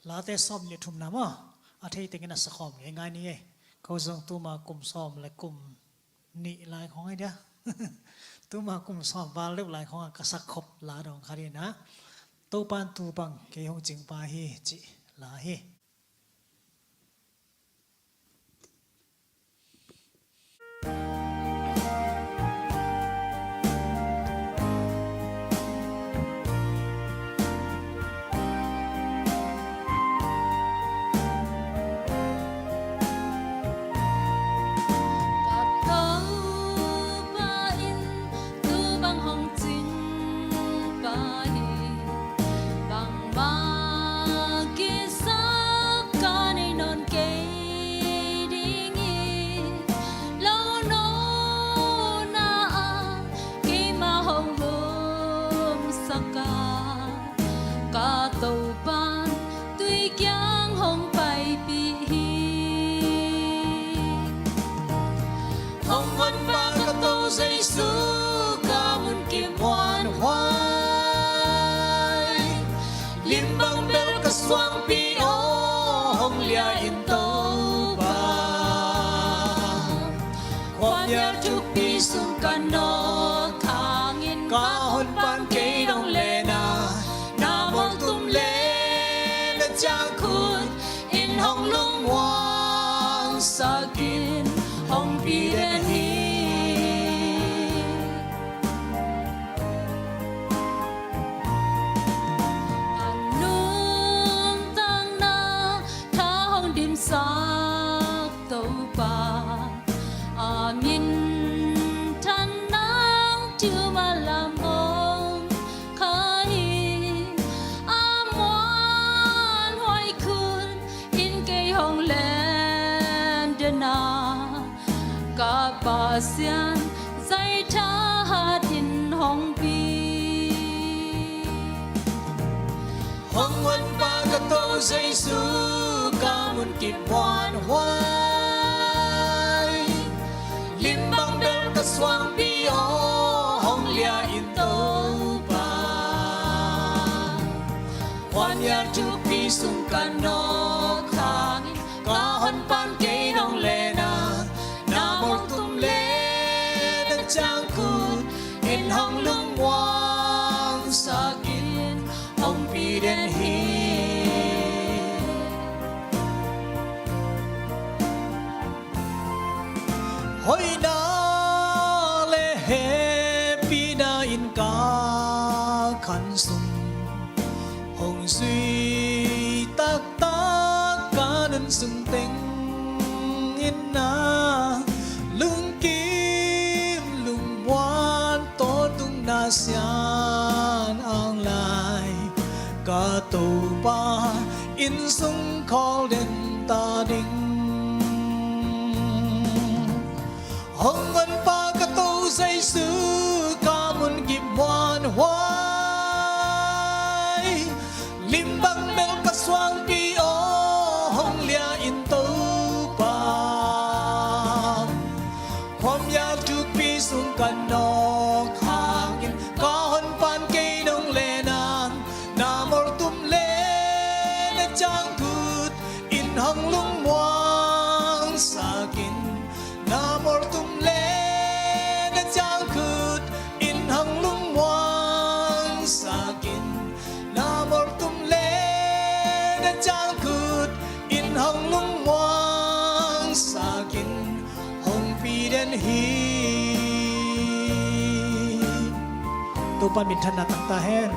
ลาเตซ้อมเนี่ยทุ่มน้ำอ่ะอาทิตย์ติงนัสขอมง่ายๆนี่เขาส่งตัวมากลุ่มซ้อมและกลุ่มนี่ลายของไอ้เดียตัวมากลุ่มซ้อมบาเล็บลายของกษัตริย์ขบลาดองคารีนะตัวปันตัวปังเกี่ยวจิงปาฮีจิลาฮีSwang pi o hong lia in to ba Kwam ya chuk pi sung kan no khang in ka hon pan ke dong le na na mong tum le na chang khun in hong lung wang sa kin hong pi den hi sắc tàu ba min thân nắng chưa mà làm ông khai ngoan hoài khun in cây hồng lên đơn na cả bà xian dây cha hát in hồng bi hồng quân ba cả tàu dây su mun kip wan hoai lim bang bel ka swang pi o hong lia in to ba wan ya chu pi sung kan no khang ka hon pan ke nong le na na mor tum le na chang kun in hong lung wang sa kin hong pi den hi Hoi na le he pi na in ka khan sum hong suy tak tak ka nan sung teng in na lung kim lung wan to tung na sian ang lai ka to pa in sung call den ta ding Hong văn pa ka to say su ka mun kip wan hoai lim bang bel ka swang pi o hong lia in to pa khom ya tu pi sung kan no khangin ka hon pan ke dong le na na mor tum le na chang kut in hong lung wang sa kin na mor tum le na chang khut in hang lung wang sa kin na mor tum le na chang khut in hang lung wang sa kin hong pi den hi tu pan min than na tang ta hen